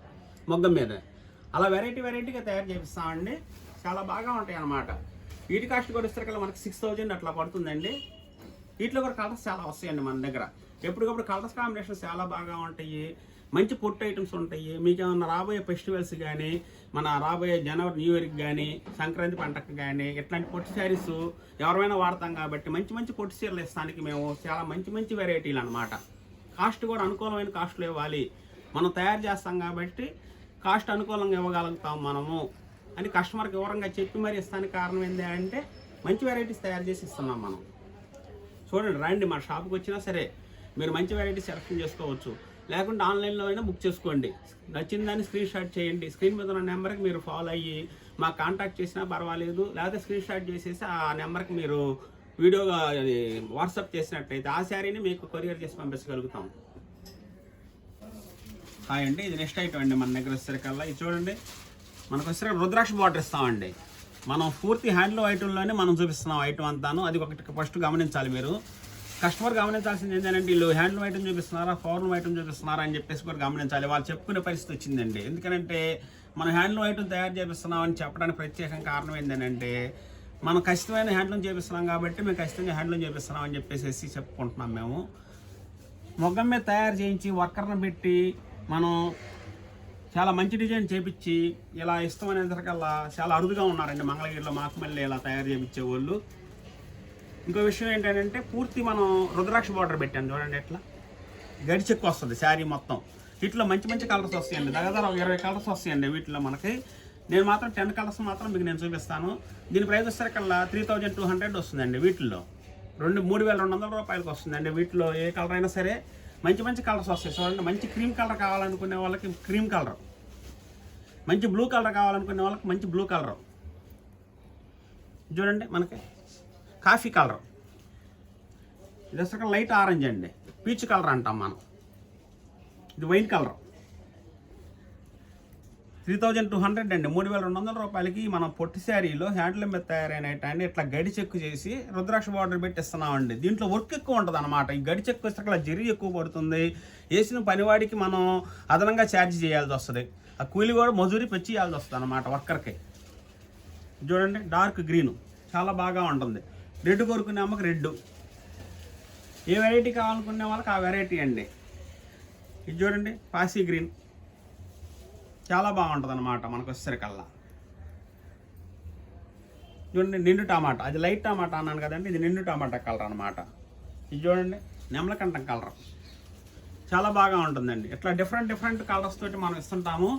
మొగ్గం మీద. అలా వెరైటీగా తయారు చేపిస్తామండి. చాలా బాగా ఉంటాయి అన్నమాట. వీటి కాస్ట్ కూడా వచ్చేసరికల్లా మనకి 6,000 అట్లా పడుతుందండి. వీటిలో కూడా కలర్స్ చాలా వస్తాయండి మన దగ్గర. ఎప్పటికప్పుడు కలర్స్ కాంబినేషన్స్ చాలా బాగా ఉంటాయి. మంచి పొట్టు ఐటమ్స్ ఉంటాయి. మీకు ఏమన్నా రాబోయే ఫెస్టివల్స్ కానీ, మన రాబోయే జనవరి న్యూ ఇయర్కి కానీ, సంక్రాంతి పంటకు కానీ ఇట్లాంటి పొట్టు శారీస్ ఎవరైనా వాడతాం కాబట్టి మంచి పొట్టు చీరలు ఇస్తానికి మేము చాలా మంచి వెరైటీలు అనమాట. కాస్ట్ కూడా అనుకూలమైన కాస్ట్లో ఇవ్వాలి. మనం తయారు చేస్తాం కాబట్టి కాస్ట్ అనుకూలంగా ఇవ్వగలుగుతాం మనము అని కస్టమర్కి వివరంగా చెప్పి మరి ఇస్తానికి కారణం ఏంటి అంటే మంచి వెరైటీస్ తయారు చేసి ఇస్తున్నాం మనం. చూడండి రండి మా షాప్కి వచ్చినా సరే మీరు మంచి వెరైటీస్ సెలెక్షన్ చేసుకోవచ్చు. లేకుంటే ఆన్లైన్లో అయినా బుక్ చేసుకోండి. నచ్చిన దాన్ని స్క్రీన్ షాట్ చేయండి. స్క్రీన్ మీద ఉన్న నెంబర్కి మీరు ఫాలో అయ్యి మాకు కాంటాక్ట్ చేసినా పర్వాలేదు. లేకపోతే స్క్రీన్ షాట్ చేసేసి ఆ నెంబర్కి మీరు వీడియోగా వాట్సాప్ చేసినట్టయితే ఆ శారీని మీకు కొరియర్ చేసి పంపించగలుగుతాం. హాయ్ అండి, ఇది నెక్స్ట్ ఐటమ్ అండి మన దగ్గర వచ్చేసరికల్లా. ఇది చూడండి మనకు వచ్చేసరికి రుద్రాక్ష బార్డర్ ఇస్తామండి. మనం పూర్తి హ్యాండ్లూమ్ ఐటెంలోనే మనం చూపిస్తున్నాం ఐటమ్ అంతాను. అది ఒకటి ఫస్ట్ గమనించాలి మీరు. కస్టమర్ గమనించాల్సింది ఏంటంటే వీళ్ళు హ్యాండ్లూమ్ ఐటమ్ చూపిస్తున్నారా ఫార్మల్ ఐటమ్ చూపిస్తున్నారా అని చెప్పేసి కూడా గమనించాలి. వాళ్ళు చెప్పుకునే పరిస్థితి వచ్చిందండి. ఎందుకంటే మనం హ్యాండ్లూమ్ ఐటమ్ తయారు చేపిస్తున్నాం అని చెప్పడానికి ప్రత్యేకంగా కారణం ఏంటంటే మనం ఖచ్చితమైన హ్యాండ్లూమ్ చేపిస్తున్నాం కాబట్టి మేము ఖచ్చితంగా హ్యాండ్లూమ్ చేపిస్తున్నాం అని చెప్పేసి చెప్పుకుంటున్నాం. మేము మొగ్గం మీద తయారు చేయించి వర్కర్ని పెట్టి మనం చాలా మంచి డిజైన్ చేపించి ఇలా ఇష్టం అనేసరికల్లా చాలా అరుదుగా ఉన్నారండి మంగళగిరిలో. మాకు మళ్ళీ ఇలా తయారు చేయించే వాళ్ళు. ఇంకో విషయం ఏంటంటే పూర్తి మనం రుద్రాక్ష బార్డర్ పెట్టాను చూడండి. ఎట్లా గడి చెక్కు వస్తుంది శారీ మొత్తం. వీటిలో మంచి కలర్స్ వస్తాయండి. దగ్గర 20 కలర్స్ వస్తాయండి వీటిలో మనకి. నేను మాత్రం 10 కలర్స్ మాత్రం మీకు నేను చూపిస్తాను. దీని ప్రైస్ వచ్చేసరికల్లా 3,200 వస్తుందండి. వీటిల్లో 3,200 రూపాయలకి వస్తుందండి. వీటిలో ఏ కలర్ అయినా సరే మంచి కలర్స్ వస్తాయి. చూడండి మంచి క్రీమ్ కలర్ కావాలనుకునే వాళ్ళకి క్రీమ్ కలర్, మంచి బ్లూ కలర్ కావాలనుకునే వాళ్ళకి మంచి బ్లూ కలర్. చూడండి మనకి కాఫీ కలర్, ఇది అసలు లైట్ ఆరెంజ్ అండి, పీచ్ కలర్ అంటాం మనం. ఇది వైన్ కలర్. 3,200 అండి. 3,200 రూపాయలకి మనం పొట్టి శారీలో హ్యాండ్లూమ్ మీద తయారైన అండి ఇట్లా గడి చెక్కు చేసి రుద్రాక్ష బార్డర్ పెట్టి ఇస్తున్నామండి. దీంట్లో వర్క్ ఎక్కువ ఉంటుంది అనమాట. ఈ గడి చెక్కు వస్తే అక్కడ జరీ ఎక్కువ పడుతుంది. వేసిన పనివాడికి మనం అదనంగా ఛార్జ్ చేయాల్సి వస్తుంది. ఆ కూలి కూడా మజూరీ పెంచి ఇవ్వాల్సి వస్తుంది అనమాట వర్కర్కి. చూడండి డార్క్ గ్రీన్ చాలా బాగా ఉంటుంది. రెడ్ కోరుకునే అమ్మకి రెడ్. ఏ వెరైటీ కావాలనుకునే వాళ్ళకి ఆ వెరైటీ అండి. ఇది చూడండి పాసీ గ్రీన్ చాలా బాగుంటుంది అనమాట మనకు వచ్చేసరికల్లా. చూడండి నిండు టమాటా, అది లైట్ టమాటా అన్నాను కదండి, ఇది నిండు టమాటా కలర్ అనమాట. ఇది చూడండి నెమలకంఠం కలర్ చాలా బాగా ఉంటుందండి. ఇట్లా డిఫరెంట్ కలర్స్ తోటి మనం ఇస్తుంటాము.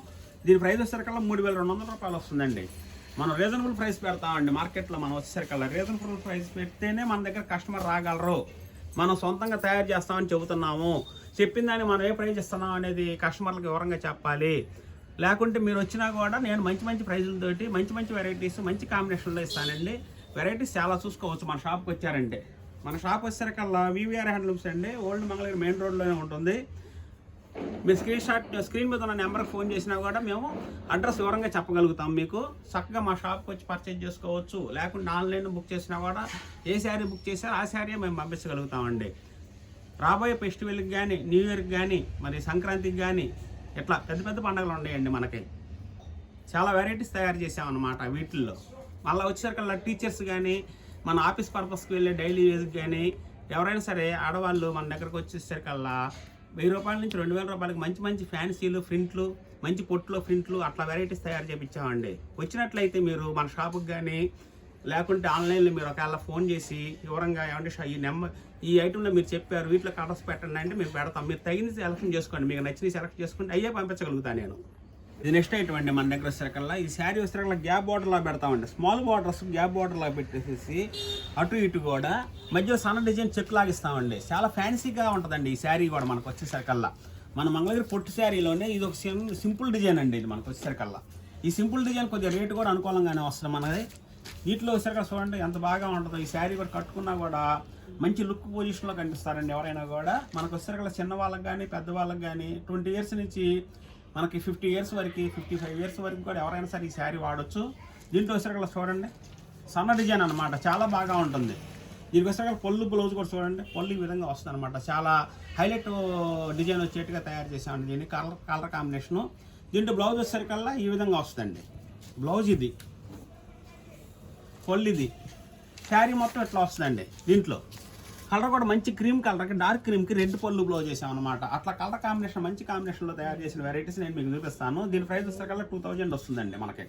దీని ప్రైస్ వచ్చేసరికల్లా 3200 రూపాయలు వస్తుందండి. మనం రీజనబుల్ ప్రైస్ పెడతామండి. మార్కెట్లో మనం వచ్చేసరికల్లా రీజనబుల్ ప్రైస్ పెడితేనే మన దగ్గర కస్టమర్ రాగలరు. మనం సొంతంగా తయారు చేస్తామని చెబుతున్నాము. చెప్పిన దాన్ని మనం ఏ ప్రైస్ ఇస్తున్నాం అనేది కస్టమర్లకు వివరంగా చెప్పాలి. లేకుంటే మీరు వచ్చినా కూడా నేను మంచి ప్రైజులతోటి మంచి వెరైటీస్ మంచి కాంబినేషన్లో ఇస్తానండి. వెరైటీస్ చాలా చూసుకోవచ్చు మన షాప్కి వచ్చారంటే. మన షాప్ వచ్చేసరికల్లా వివిఆర్ హ్యాండ్లూమ్స్ అండి, ఓల్డ్ మంగళగిరి మెయిన్ రోడ్లోనే ఉంటుంది. మీరు స్క్రీన్ మీద ఉన్న నెంబర్కి ఫోన్ చేసినా కూడా మేము అడ్రస్ వివరంగా చెప్పగలుగుతాం. మీకు చక్కగా మా షాప్కి వచ్చి పర్చేజ్ చేసుకోవచ్చు. లేకుంటే ఆన్లైన్ బుక్ చేసినా కూడా ఏ శారీ బుక్ చేశారో ఆ శారీ మేము పంపించగలుగుతామండి. రాబోయే ఫెస్టివల్కి కానీ, న్యూ ఇయర్కి కానీ, మరి సంక్రాంతికి కానీ ఇట్లా పెద్ద పండుగలు ఉన్నాయండి. మనకి చాలా వెరైటీస్ తయారు చేసామన్నమాట. వీటిల్లో మళ్ళీ వచ్చేసరికల్లా టీచర్స్ కానీ, మన ఆఫీస్ పర్పస్కి వెళ్ళే డైలీ యూజ్కి కానీ ఎవరైనా సరే ఆడవాళ్ళు మన దగ్గరకు వచ్చేసరికల్లా 1000 రూపాయల నుంచి 2000 రూపాయలకి మంచి ఫ్యాన్సీలు, ప్రింట్లు, మంచి పొట్టులో ప్రింట్లు అట్లా వెరైటీస్ తయారు చేయించామండి. వచ్చినట్లయితే మీరు మన షాపుకి కానీ లేకుంటే ఆన్లైన్లో మీరు ఒకవేళ ఫోన్ చేసి వివరంగా ఏమంటే ఈ ఐటెంలో మీరు చెప్పారు వీటిలో కలర్స్ పెట్టండి అంటే మేము పెడతాం. మీరు తగిన సెలక్షన్ చేసుకోండి. మీకు నచ్చిన సెలెక్ట్ చేసుకుంటే అయ్యే పంపించగలుగుతాను నేను. ఇది నెక్స్ట్ ఐటమ్ అండి. మన దగ్గర వచ్చేసరికల్లా ఈ శారీ వచ్చేసరికల్లా గ్యాప్ బార్డర్లా పెడతామండి. స్మాల్ బార్డర్స్ గ్యాప్ బార్డర్లా పెట్టేసి అటు ఇటు కూడా మధ్యలో సన్న డిజైన్ చెక్ లాగిస్తామండి. చాలా ఫ్యాన్సీగా ఉంటుందండి ఈ శారీ కూడా మనకు వచ్చేసరికల్లా. మన మంగళగిరి పొట్టు శారీలోనే ఇది ఒక సింపుల్ డిజైన్ అండి. ఇది మనకు వచ్చేసరికల్లా ఈ సింపుల్ డిజైన్ కొద్దిగా రేటు కూడా అనుకూలంగానే వస్తుంది మనది. వీటిలో వచ్చేసరికల్లా చూడండి ఎంత బాగా ఉంటుందో. ఈ శారీ కూడా కట్టుకున్నా కూడా మంచి లుక్ పొజిషన్లో కనిపిస్తారండి ఎవరైనా కూడా. మనకు వచ్చేసరికల్లా చిన్న వాళ్ళకి కానీ పెద్దవాళ్ళకి కానీ 20 ఇయర్స్ నుంచి మనకి 50 ఇయర్స్ వరకు 55 ఇయర్స్ వరకు కూడా ఎవరైనా సరే ఈ శారీ వాడచ్చు. దీంట్లో వచ్చేసరికల్లా చూడండి సన్న డిజైన్ అనమాట, చాలా బాగా ఉంటుంది. దీనికి వచ్చేసరికల్లా పళ్ళు బ్లౌజ్ కూడా చూడండి, పళ్ళు ఈ విధంగా వస్తుంది అనమాట. చాలా హైలైట్ డిజైన్ వచ్చేట్టుగా తయారు చేసామండి. దీన్ని కలర్ కాంబినేషను. దీంట్లో బ్లౌజ్ వచ్చేసరికల్లా ఈ విధంగా వస్తుందండి. బ్లౌజ్ ఇది, పళ్ళు ఇది, శారీ మొత్తం ఇట్లా వస్తుందండి. దీంట్లో కలర్ కూడా మంచి క్రీమ్ కలర్కి డార్క్ క్రీమ్కి రెడ్ పళ్ళు బ్లౌజ్ చేసామన్నమాట. అట్లా కలర్ కాంబినేషన్ మంచి కాంబినేషన్లో తయారు చేసిన వెరైటీస్ నేను మీకు చూపిస్తాను. దీని ప్రైస్ వచ్చేసరికల్లా 2000 వస్తుందండి. మనకి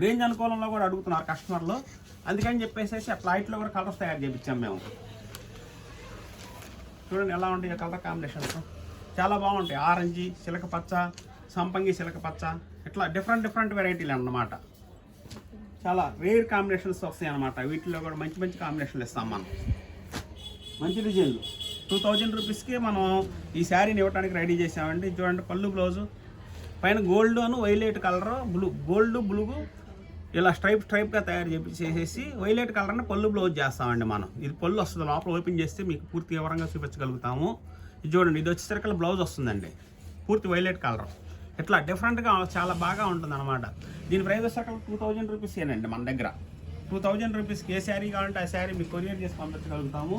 రేంజ్ అనుకూలంలో కూడా అడుగుతున్నారు కస్టమర్లు. అందుకని చెప్పేసి అట్లా లైట్లో కూడా కలర్స్ తయారు చేయించాం మేము. చూడండి ఎలా ఉంటాయి కలర్ కాంబినేషన్స్, చాలా బాగుంటాయి. ఆరెంజ్, చిలక పచ్చ, సంపంగి చిలక పచ్చ, ఇట్లా డిఫరెంట్ వెరైటీలు అన్నమాట. చాలా రేర్ కాంబినేషన్స్ వస్తాయి అన్నమాట. వీటిలో కూడా మంచి కాంబినేషన్లు ఇస్తాం మనం. మంచి డిజైన్లు 2000 రూపీస్కి మనం ఈ శారీని ఇవ్వడానికి రెడీ చేసామండి. చూడండి పళ్ళు బ్లౌజు పైన గోల్డ్ అను వైలెట్ కలర్, గోల్డ్ బ్లూ ఇలా స్ట్రైప్గా తయారు చేసేసి వైలెట్ కలర్ని పళ్ళు బ్లౌజ్ చేస్తామండి మనం. ఇది పళ్ళు వస్తుంది. లోపల ఓపెన్ చేస్తే మీకు పూర్తి వివరంగా చూపించగలుగుతాము. ఇది చూడండి, ఇది వచ్చేసరికి బ్లౌజ్ వస్తుందండి పూర్తి వైలెట్ కలర్. ఇట్లా డిఫరెంట్గా చాలా బాగా ఉంటుంది అనమాట. దీని ప్రైస్ వచ్చేసరికి 2000 రూపీసేనండి మన దగ్గర. 2000 రూపీస్కి ఏ శారీ కావాలంటే ఆ శారీ మీకు కొరియర్ చేసి పంపించగలుగుతాము.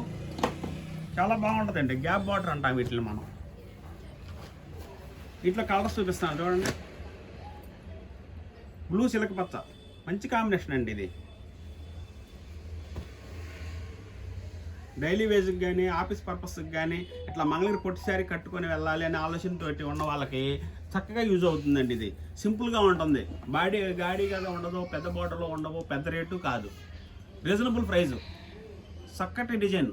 చాలా బాగుంటుందండి. గ్యాప్ బార్డర్ అంటాం వీటిని మనం. వీటిలో కలర్స్ చూపిస్తాను చూడండి. బ్లూ చిలక పచ్చ మంచి కాంబినేషన్ అండి. ఇది డైలీ వేజ్కి కానీ ఆఫీస్ పర్పస్కి కానీ ఇట్లా మంగళగిరి పొట్టి శారీ కట్టుకొని వెళ్ళాలి అనే ఆలోచనతోటి ఉన్న వాళ్ళకి చక్కగా యూజ్ అవుతుందండి. ఇది సింపుల్గా ఉంటుంది. గాడిగా ఉండదు, పెద్ద బార్డర్లో ఉండవు, పెద్ద రేటు కాదు, రీజనబుల్ ప్రైజు, చక్కటి డిజైన్,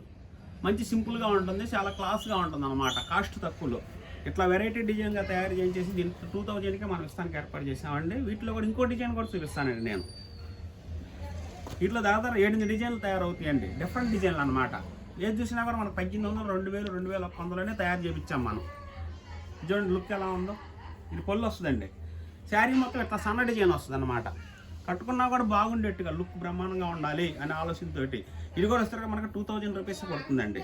మంచి సింపుల్గా ఉంటుంది, చాలా క్లాస్గా ఉంటుంది అన్నమాట. కాస్ట్ తక్కువలో ఇట్లా వెరైటీ డిజైన్గా తయారు చేసి దీనికి 2000కే మనం ఇస్తానికి ఏర్పాటు చేసామండి. వీటిలో కూడా ఇంకో డిజైన్ కూడా చూపిస్తానండి నేను. వీటిలో దాదాపు 8 డిజైన్లు తయారవుతాయండి. డిఫరెంట్ డిజైన్లు అనమాట. ఏది చూసినా కూడా మనకు 1800, 2000, 2100లోనే తయారు చేయించాం మనం. చూడండి లుక్ ఎలా ఉందో. ఇది పళ్ళు వస్తుందండి. శారీ మొత్తం ఇట్లా సన్న డిజైన్ వస్తుంది అనమాట. కట్టుకున్నా కూడా బాగుండేట్టుగా లుక్ బ్రహ్మాండంగా ఉండాలి అనే ఆలోచనతోటి ఇది కూడా వస్తారు. మనకు 2000 రూపీస్ పడుతుందండి.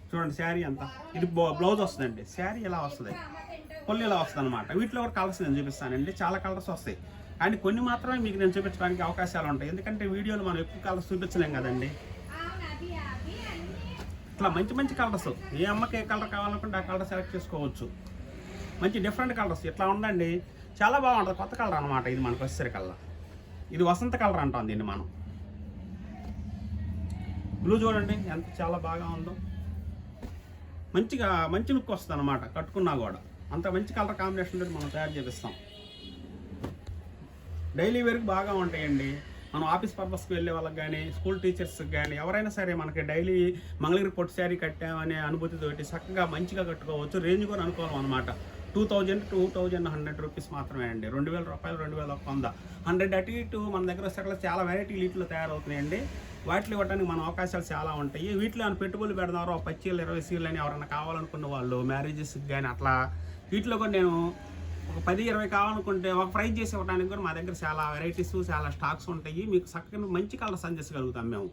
చూడండి శారీ అంతా. ఇది బ్లౌజ్ వస్తుందండి. శారీ ఎలా వస్తుంది, పళ్ళు ఇలా వస్తుంది అనమాట. వీటిలో కూడా కలర్స్ నేను చూపిస్తానండి. చాలా కలర్స్ వస్తాయి, కానీ కొన్ని మాత్రమే మీకు నేను చూపించడానికి అవకాశాలు ఉంటాయి. ఎందుకంటే వీడియోలో మనం ఎక్కువ కలర్స్ చూపించలేం కదండి. ఇట్లా మంచి కలర్స్, ఏ అమ్మకి ఏ కలర్ కావాలనుకుంటే ఆ కలర్ సెలెక్ట్ చేసుకోవచ్చు. మంచి డిఫరెంట్ కలర్స్ ఇట్లా ఉండండి. చాలా బాగుంటుంది. కొత్త కలర్ అనమాట ఇది మనకు వచ్చేసరికల్లా. ఇది వసంత కలర్ అంటాం దీన్ని మనం. బ్లూ చూడండి ఎంత చాలా బాగా ఉందో. మంచి లుక్ వస్తుంది అనమాట. కట్టుకున్నా కూడా అంత మంచి కలర్ కాంబినేషన్ మనం తయారు చేపిస్తాం. డైలీ వేర్కి బాగా ఉంటాయండి. మనం ఆఫీస్ పర్పస్కి వెళ్ళే వాళ్ళకి కానీ స్కూల్ టీచర్స్కి కానీ ఎవరైనా సరే మనకి డైలీ మంగళగిరి పొట్టు శారీ కట్టామనే అనుభూతితోటి చక్కగా మంచిగా కట్టుకోవచ్చు. రేంజ్ కూడా అనుకోవాలి అనమాట. 2100 రూపీస్ మాత్రమే అండి. 2000 రూపాయలు, 2100, 100 అటు ఇటు మన దగ్గర వస్తే చాలా వెరైటీ వీటిలో తయారవుతున్నాయండి. వాటిలో ఇవ్వడానికి మన అవకాశాలు చాలా ఉంటాయి. వీటిలో ఏమైనా పెట్టుబడులు పెడదారో 10 చీరలు 20 చీరలు అని ఎవరైనా కావాలనుకున్న వాళ్ళు మ్యారేజెస్కి కానీ అట్లా వీటిలో కూడా నేను ఒక 10-20 కావాలనుకుంటే ఒక ప్రైజ్ చేసి ఇవ్వడానికి కూడా మా దగ్గర చాలా వెరైటీస్ చాలా స్టాక్స్ ఉంటాయి. మీకు చక్కగా మంచి కలర్స్ అందించగలుగుతాం మేము.